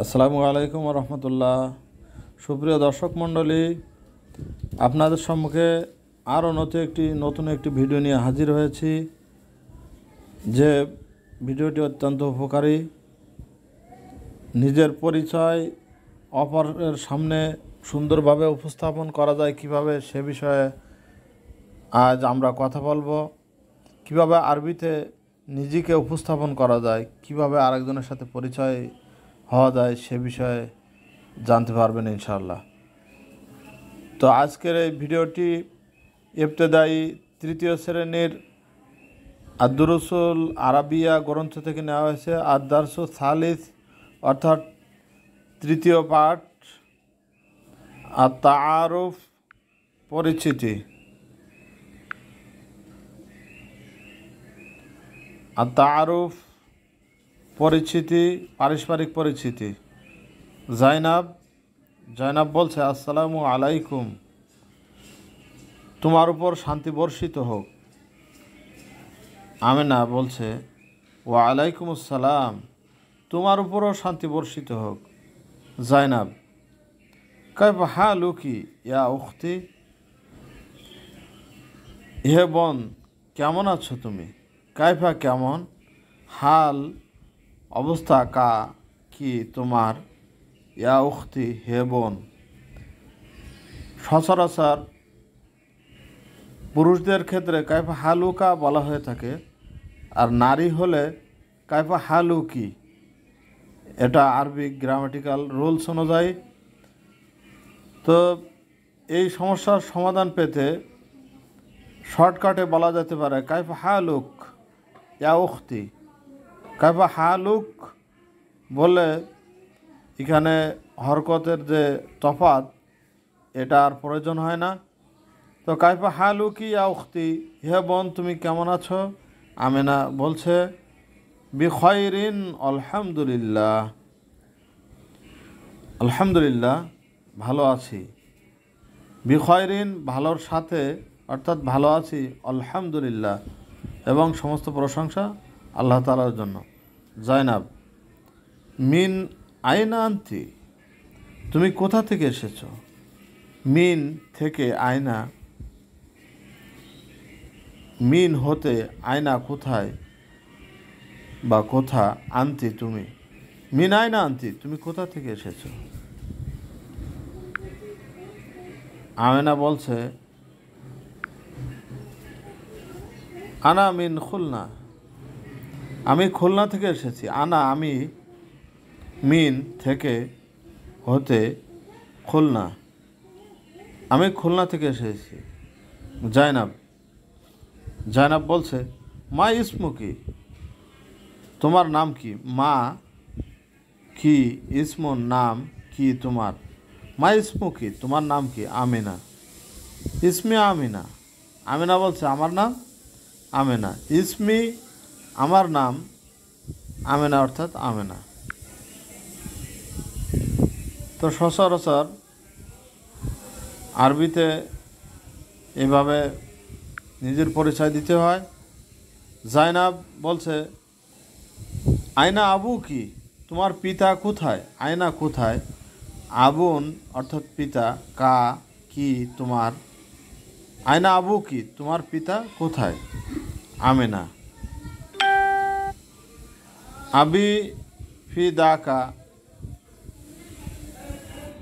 আসসালামু আলাইকুম রহমতুল্লাহ। সুপ্রিয় দর্শক মণ্ডলী, আপনাদের সম্মুখে আরও নতুন একটি ভিডিও নিয়ে হাজির হয়েছি। যে ভিডিওটি অত্যন্ত উপকারী। নিজের পরিচয় অপরের সামনে সুন্দরভাবে উপস্থাপন করা যায় কিভাবে, সে বিষয়ে আজ আমরা কথা বলবো। কিভাবে আরবিতে নিজেকে উপস্থাপন করা যায়, কিভাবে আরেকজনের সাথে পরিচয় হওয়া যায়, সে বিষয়ে জানতে পারবেন ইনশাআল্লাহ। তো আজকের এই ভিডিওটি ইবতেদায়ী তৃতীয় শ্রেণীর আদ-দুরুসুল আরাবিয়া গ্রন্থ থেকে নেওয়া হয়েছে। আদ-দারসু সালিস অর্থাৎ তৃতীয় পাঠ, আত-তাআরুফ পরিচিতি। আত-তাআরুফ পরিচিতি, পারস্পরিক পরিচিতি। জাইনাব বলছে, আসসালামু আলাইকুম, তোমার উপর শান্তি বর্ষিত হোক। আমেনা বলছে, ওয়া আলাইকুম আসসালাম, তোমার উপরও শান্তি বর্ষিত হোক। জাইনাব, কাইফা হালুকি ইয়া উখতি, হে বোন কেমন আছো তুমি। কাইফা কেমন, হাল অবস্থা, কা কি তোমার, ইয়া উখতি হে বোন। সচরাচর পুরুষদের ক্ষেত্রে কাইফা হালুকা বলা হয়ে থাকে, আর নারী হলে কাইফা হালুকি। এটা আরবিক গ্রামাটিক্যাল রুলস অনুযায়ী। তো এই সমস্যার সমাধান পেতে শর্টকাটে বলা যেতে পারে কাইফা হালুক ইয়া উখতি। কাইফা হালুক বলে এখানে হরকতের যে তফাৎ, এটা আর প্রয়োজন হয় না। তো কাইফা হালুকি ইয়া উখতি, হে বোন তুমি কেমন আছো। আমেনা বলছে, বিখয়রিন আলহামদুলিল্লাহ, আলহামদুলিল্লাহ ভালো আছি। বিখয়রিন ভালোর সাথে, অর্থাৎ ভালো আছি, আলহামদুলিল্লাহ এবং সমস্ত প্রশংসা আল্লাহ তাআলার জন্য। জাইনাব, মিন আইনা আনতি, তুমি কোথা থেকে এসেছো। মিন থেকে আয়না, মিন হতে আয়না কোথায় বা কোথা, আনতি তুমি, মিন আয়না আনতি তুমি কোথা থেকে এসেছো। আমেনা বলছে, আনা মিন খুলনা, আমি খুলনা থেকে এসেছি। আনা আমি, মিন থেকে, হতে খুলনা, আমি খুলনা থেকে এসেছি। জাইনাব বলছে, মা ইসমু কি, তোমার নাম কি। মা কি, ইসমু নাম কি তোমার। মা ইসমু কি, তোমার নাম কি। আমিনা, ইসমি আমিনা, আমিনা বলছে আমার নাম আমেনা। ইসমি আমার নাম, আমেনা অর্থাৎ আমেনা। তো সচরাচর আরবিতে এভাবে নিজের পরিচয় দিতে হয়। জাইনাব বলছে, আয়না আবু কি, তোমার পিতা কোথায়। আয়না কোথায়, আবুন অর্থাৎ পিতা, কা কি তোমার। আয়না আবু কি, তোমার পিতা কোথায়। আমেনা, আবি ফি দাকা,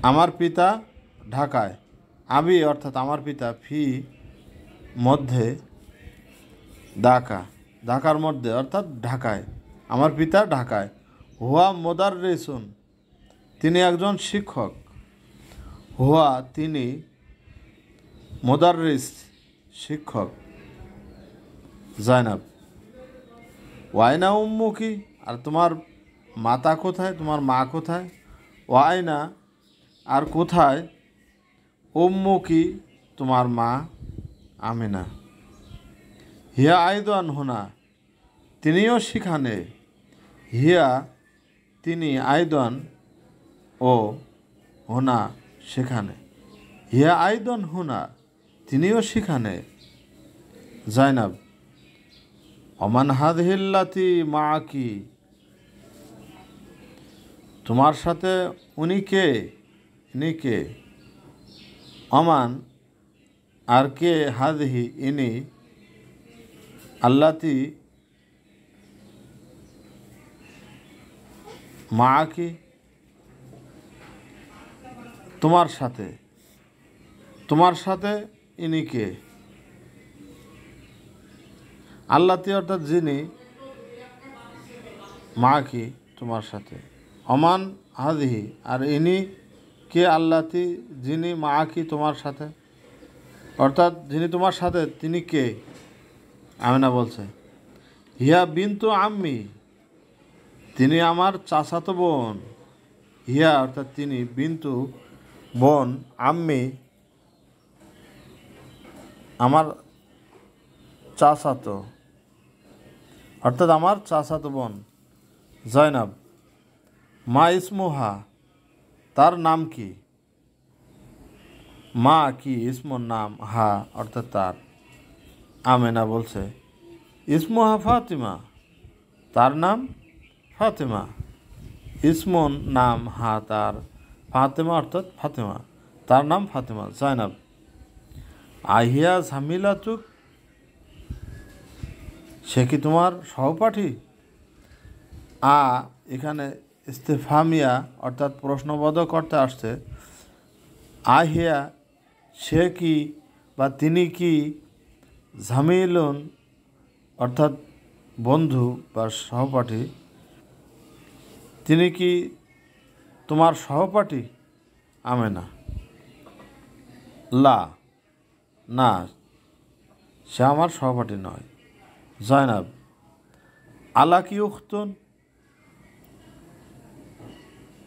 আমার পিতা ঢাকায়। আবি অর্থাৎ আমার পিতা, ফি মধ্যে, দাকা ঢাকার মধ্যে অর্থাৎ ঢাকায়, আমার পিতা ঢাকায়। হুয়া মুদাররিসুন, তিনি একজন শিক্ষক। হুয়া তিনি, মুদাররিস শিক্ষক। জাইনাব, ওয়াইনা উম্মু কি, আর তোমার মাতা কোথায়, তোমার মা কোথায়। ওয়াইনা আর কোথায়, উম্মু কি তোমার মা। আমিনা, হিয়া আইদান হুনা, তিনিও সেখানে। হিয়া তিনি, আইদান ও, হুনা সেখানে। হিয়া আইদান হুনা, তিনিও সেখানে। জাইনাব, অমান হাদহিল্লাতি মা কি, তোমার সাথে উনি কে, ইনি কে, অমান আর কে, হাদিহি ইনি, আল্লাতি মাআকি তোমার সাথে, তোমার সাথে ইনি কে, আল্লাতি অর্থাৎ যিনি, মাআকি তোমার সাথে, অমান হাদিহি আর ইনি কে, আল্লাতি যিনি, মাআকি তোমার সাথে, অর্থাৎ যিনি তোমার সাথে তিনি কে। আমেনা বলছে হিয়া বিন্তু আম্মি, তিনি আমার চাচাতো বোন, হিয়া অর্থাৎ তিনি, বিন্তু বোন, আম্মি আমার চাচাতো, অর্থাৎ আমার চাচাতো বোন। জয়নাব মা ইসমুহা, তার নাম কি, মা কি ইসমুর নাম, হা অর্থাৎ তার। আমেনা বলছে ইসমুহা ফাতিমা, তার নাম ফাতেমা, ইসমুন নাম, হা তার, ফাতেমা অর্থাৎ ফাতেমা, তার নাম ফাতেমা। জয়নাব আহিয়া ঝামিলাতুক, সে কি তোমার সহপাঠী। আ এখানে ইস্তেফামিয়া অর্থাৎ প্রশ্নবোধক করতে আসছে। আহিয়া সে কি বা তিনি কি, ঝামিলুন অর্থাৎ বন্ধু বা সহপাঠী, তিনি কি তোমার সহপাঠী। আমেনা লা, না সে আমার সহপাঠী নয়। জয়নাব আলা কি উখতুন,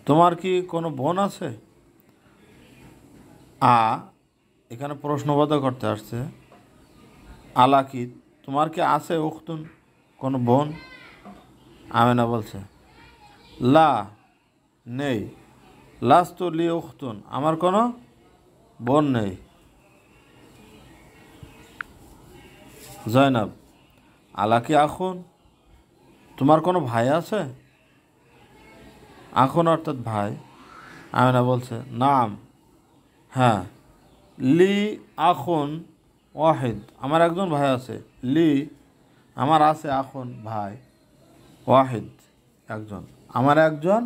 তোমার কি কোনো বোন আছে। আ এখানে প্রশ্নবোধক করতে আসছে। আলা কি তোমার কি আছে, উখতুন কোনো বোন। আমেনা বলছে লা নেই, লাস্তু লি উখতুন আমার কোনো বোন নেই। জয়নাব আলা কি আখুন, তোমার কোনো ভাই আছে। আখুন অর্থাৎ ভাই। আমেনা বলছে নাম, হ্যাঁ, লি আখুন ওয়াহিদ, আমার একজন ভাই আছে, লি আমার আছে, আখুন ভাই, ওয়াহিদ একজন, আমার একজন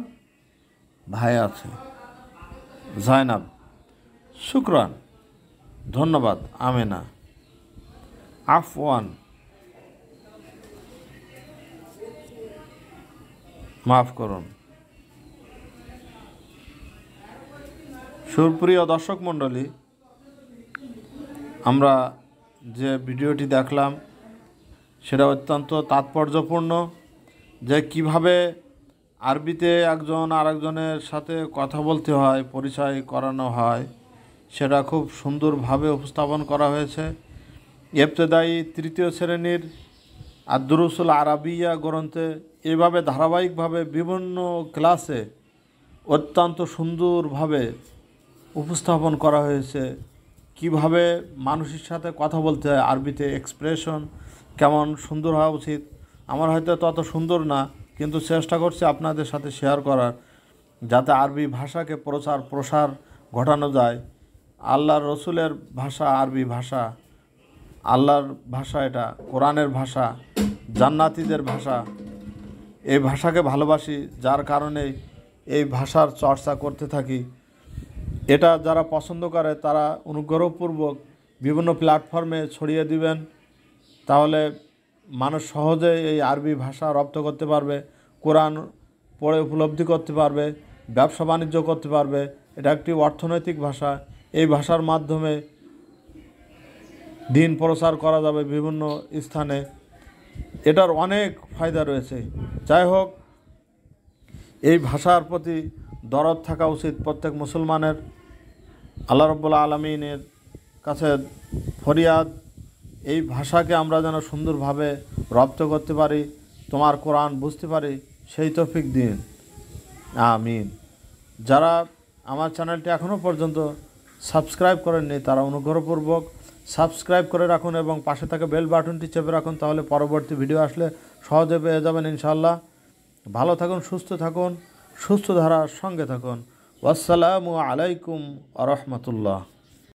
ভাই আছে। জয়নাব শুকরান ধন্যবাদ। আমেনা আফওয়ান মাফ করুন। সুপ্রিয় দর্শক মণ্ডলী, আমরা যে ভিডিওটি দেখলাম সেটা অত্যন্ত তাৎপর্যপূর্ণ, যে কিভাবে আরবিতে একজন আরেকজনের সাথে কথা বলতে হয়, পরিচয় করানো হয়, সেটা খুব সুন্দরভাবে উপস্থাপন করা হয়েছে। ইবতেদায়ী তৃতীয় শ্রেণীর আদ-দুরুসুল আরাবিয়া গ্রন্থে এভাবে ধারাবাহিকভাবে বিভিন্ন ক্লাসে অত্যন্ত সুন্দরভাবে উপস্থাপন করা হয়েছে। কিভাবে মানুষের সাথে কথা বলতে হয়, আরবিতে এক্সপ্রেশন কেমন সুন্দর হওয়া উচিত। আমার হয়তো তত সুন্দর না, কিন্তু চেষ্টা করছি আপনাদের সাথে শেয়ার করার, যাতে আরবি ভাষাকে প্রচার প্রসার ঘটানো যায়। আল্লাহর রসুলের ভাষা আরবি ভাষা, আল্লাহর ভাষা, এটা কোরআনের ভাষা, জান্নাতীদের ভাষা। এই ভাষাকে ভালোবাসি, যার কারণে এই ভাষার চর্চা করতে থাকি। এটা যারা পছন্দ করে তারা অনুগ্রহপূর্বক বিভিন্ন প্ল্যাটফর্মে ছড়িয়ে দিবেন, তাহলে মানুষ সহজে এই আরবি ভাষা রপ্ত করতে পারবে, কোরআন পড়ে উপলব্ধি করতে পারবে, ব্যবসা বাণিজ্য করতে পারবে। এটা একটি অর্থনৈতিক ভাষা, এই ভাষার মাধ্যমে দিন প্রচার করা যাবে বিভিন্ন স্থানে, এটার অনেক ফায়দা রয়েছে। যাই হোক, এই ভাষার প্রতি দরদ থাকা উচিত প্রত্যেক মুসলমানের। আল্লাহ রাব্বুল আলামিনের কাছে ফরিয়াদ, এই ভাষাকে আমরা যেন সুন্দরভাবে রপ্ত করতে পারি, তোমার কোরআন বুঝতে পারি, সেই তৌফিক দিন, আমিন। যারা আমার চ্যানেলটি এখনও পর্যন্ত সাবস্ক্রাইব করেননি তারা অনুগ্রহপূর্বক সাবস্ক্রাইব করে রাখুন এবং পাশে থাকা বেল বাটনটি চেপে রাখুন, তাহলে পরবর্তী ভিডিও আসলে সহজে পেয়ে যাবেন ইনশাআল্লাহ। ভালো থাকুন, সুস্থ থাকুন। সুস্থ ধারার সঙ্গে থাকুন। আসসালামু আলাইকুম আ রহমতুল্লাহ।